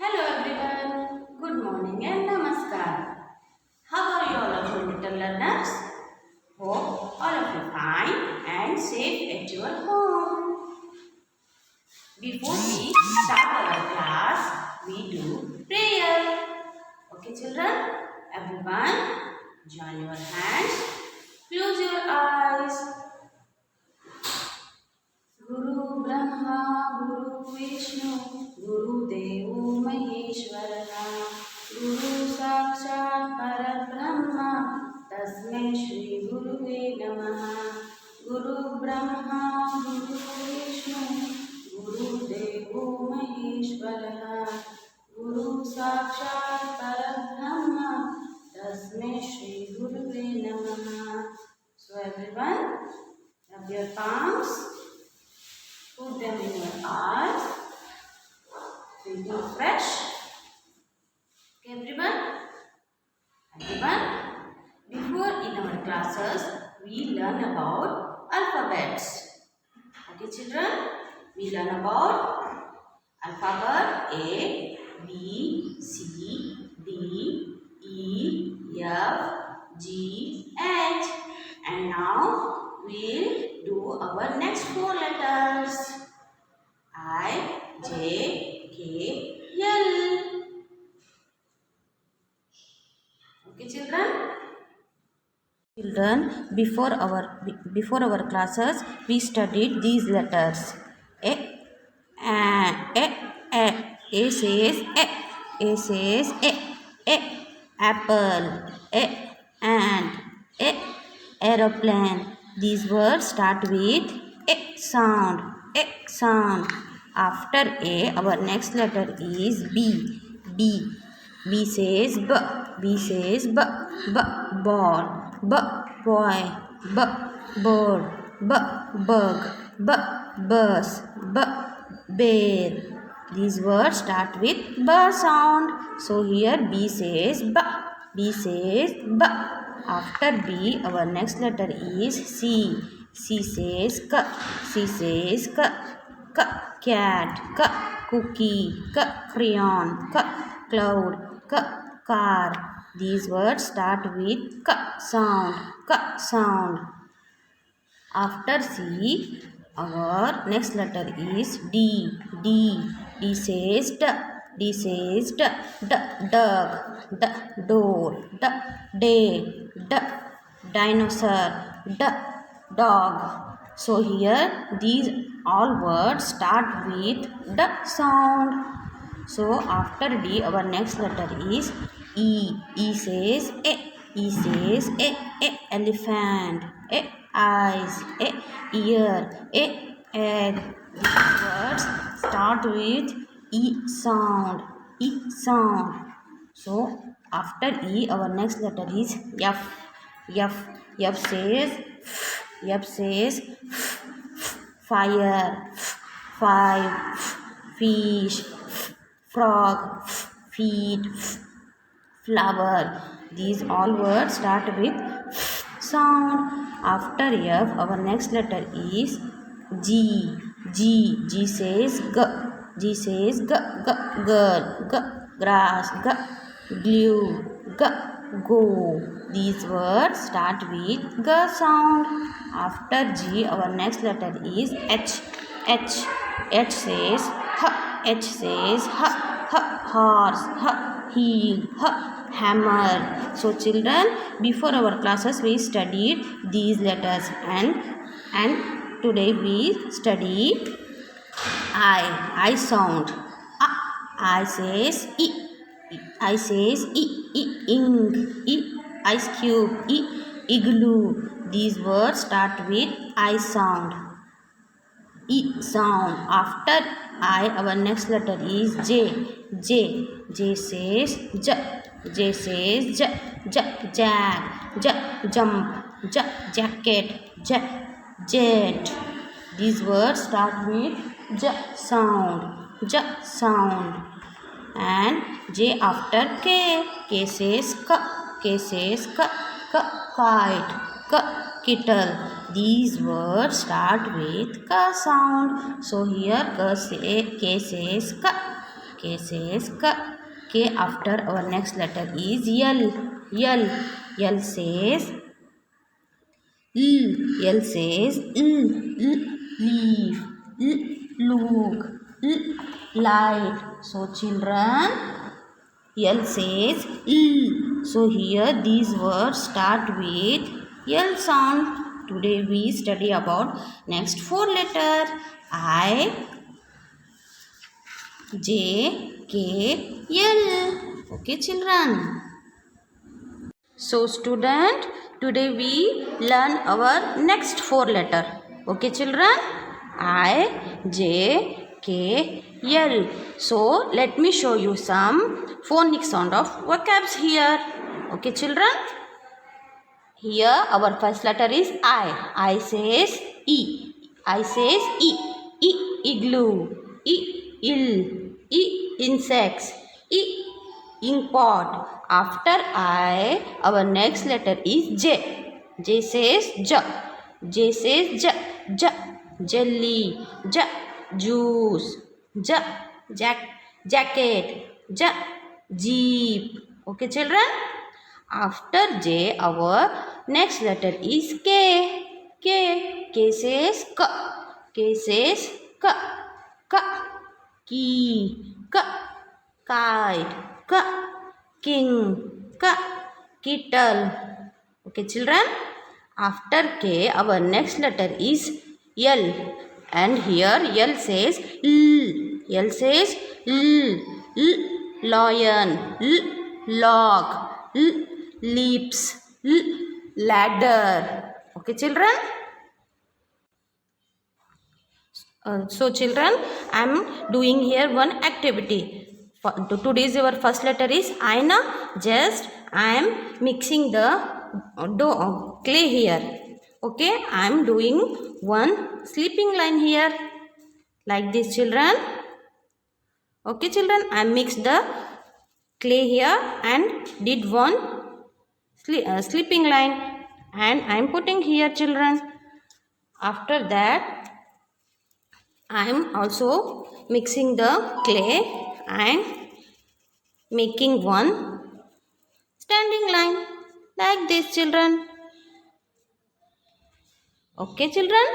Hello everyone, good morning and namaskar. How are you all of you little learners? Hope all of you fine and safe at your home. Before we start our class, we do prayer. Okay children, everyone join your hands, close your eyes. गुरु ब्रह्मा गुरु विष्णु गुरु देवो महेश्वरः गुरु साक्षात् परब्रह्म तस्मै श्री गुरुवे नमः गुरु ब्रह्मा गुरु विष्णु गुरु देवो महेश्वरः गुरु साक्षात् परब्रह्म तस्मै श्री गुरुवे नमः. So everyone, rub your palms. Put them in your eyes. Feeling fresh. Okay, everyone? Everyone? Before in our classes, we learn about alphabets. Okay, children? We learn about alphabet A, B, C, D, E, F, G, H. And now we'll do our next four letters. I, J, K, L. Okay, children? Children, before our classes, we studied these letters. A says A says A, apple, and aeroplane. These words start with A sound. After A, our next letter is B. B says ball, boy, bird, bug, bus, bear. These words start with B sound. So here B says B. After B, our next letter is C. C says cat, cookie, crayon, cloud, car. These words start with K sound. After C, our next letter is D. D says dog, door, day, dinosaur, dog. So here these all words start with D sound. So after D, our next letter is E. E says elephant, eyes, ear, egg. These words start with E sound. So after E, our next letter is F. F says fire, five, fish, frog, feet, flower. These all words start with sound. After F, our next letter is G. G says girl, grass, glue, go. These words start with G sound. After G, our next letter is H. H says horse, heel, hammer. So children, before our classes we studied these letters and today we study I sound. I says ink, ice cube, igloo. These words start with I sound. E sound. After I, our next letter is J. J says jump, jacket, jet. These words start with J sound. And J after K. K says kite, kettle. These words start with K sound. So here K says K says K. K after our next letter is L. L. L says L. L says L. L. Leaf. L. Look. L. Light. So children, L says L. So here these words start with L sound. Today we study about next 4 letters I, J, K, L. Okay children. So student, today we learn our next 4 letter. Okay children, I, J, K, L. So let me show you some phonic sound of vocabs here. Okay children, here our first letter is I. I says E. I says E. E igloo. E ill. E insects. E ink pot. After I, our next letter is J. J says J. J says J. J. Jelly. J. Juice. J. Jacket. J. Jeep. Okay children. After J, our next letter is K. K. K says K. K says K. K. Key. K. Kite. K. King. K. Kettle. Okay children. After K, our next letter is L. And here L says L. L says L. L. Lion. L. Log. L. Leaps. L. Ladder. Okay children. So children, I am doing here one activity. Today's our first letter is I na. Just I am mixing the clay here. Okay, I am doing one sleeping line here. Like this children. Okay children, I mixed the clay here and did one sleeping line. And I am putting here children. After that, I am also mixing the clay and making one standing line like this children. Okay children,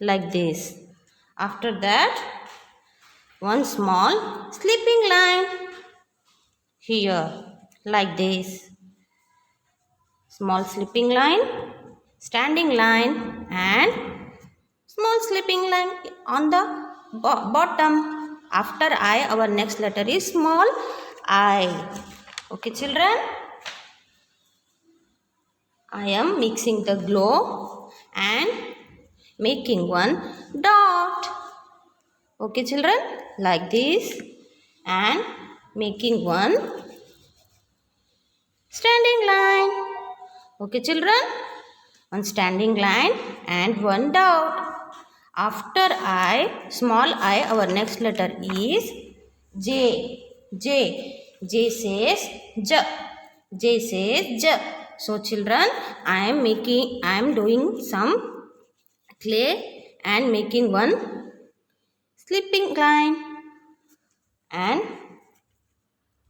like this. After that, one small sleeping line here like this. Small sleeping line, standing line and small sleeping line on the bottom. After I, our next letter is small I. Okay children, I am mixing the glow and making one dot. Okay children, like this, and making one standing line. Okay children, one standing line and one dot. After I, small I, our next letter is J. J. J says J. J says J. So children, I am doing some clay and making one sleeping line and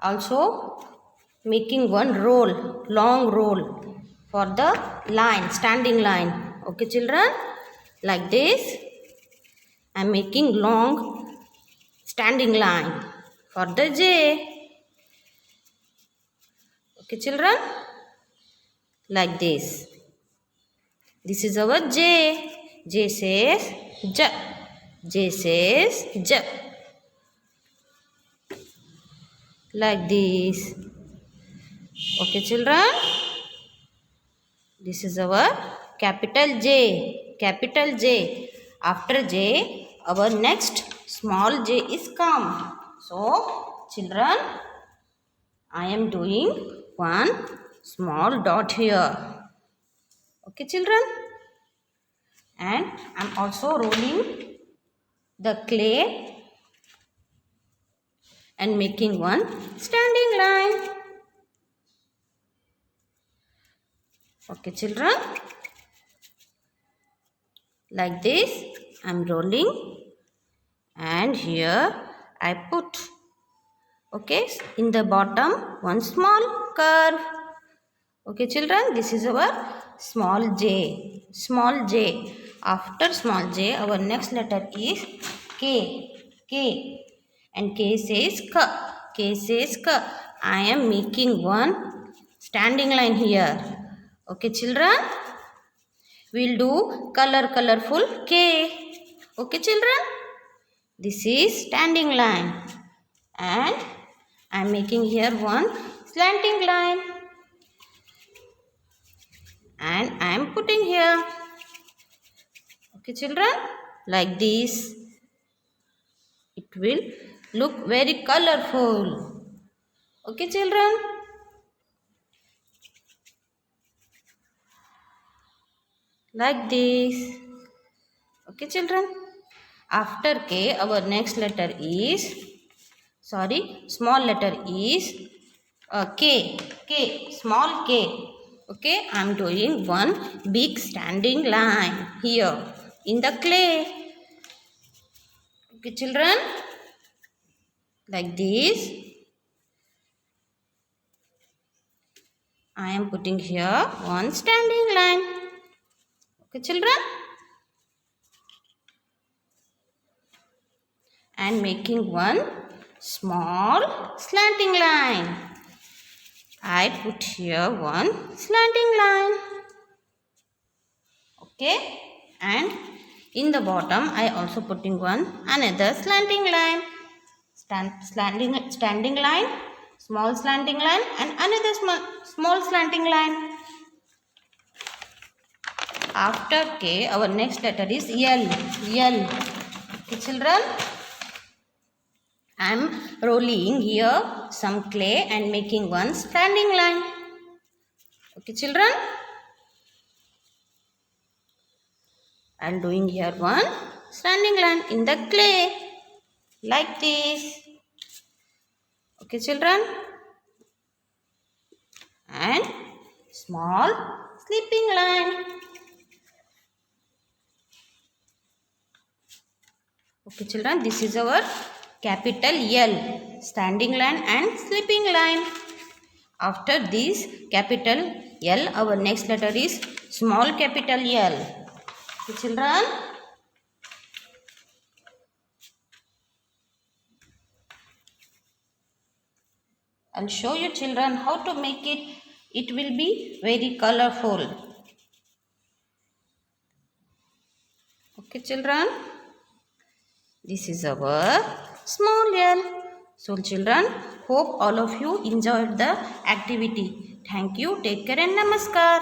also making one roll, long roll for the line, standing line. Okay children, like this. I am making long standing line for the J. Okay children, like this. This is our J. J says J. J says J. Like this. Okay children, this is our capital J. Capital J. After J, our next small j is come. So children, I am doing one small dot here. Okay children, and I am also rolling the clay and making one standing line. Okay children, like this I am rolling and here I put, okay, in the bottom one small curve. Okay children, this is our small j. Small j. After small j, our next letter is K. K. And K says K. K says K. I am making one standing line here. Okay children, we'll do colorful K. Okay children, this is standing line. And I am making here one slanting line. And I am putting here. Okay children, like this. It will look very colorful. Okay children. Like this. Okay children. After K, our next letter is, small letter is K. K. Small K. Okay, I am doing one big standing line here in the clay. Okay children, like this. I am putting here one standing line. Okay children, and making one small slanting line. I put here one slanting line. Okay, and in the bottom I also putting one another slanting line. Standing line, small slanting line, and another small slanting line. After K, our next letter is L. L. Okay children, I am rolling here some clay and making one standing line. Okay children, I am doing here one standing line in the clay like this. Okay children, and small sleeping line. Okay children, this is our capital L, standing line and sleeping line. After this capital L, our next letter is small capital L. Okay children, I'll show you children how to make it. It will be very colorful. Okay children, this is our small L. So children, hope all of you enjoyed the activity. Thank you. Take care and namaskar.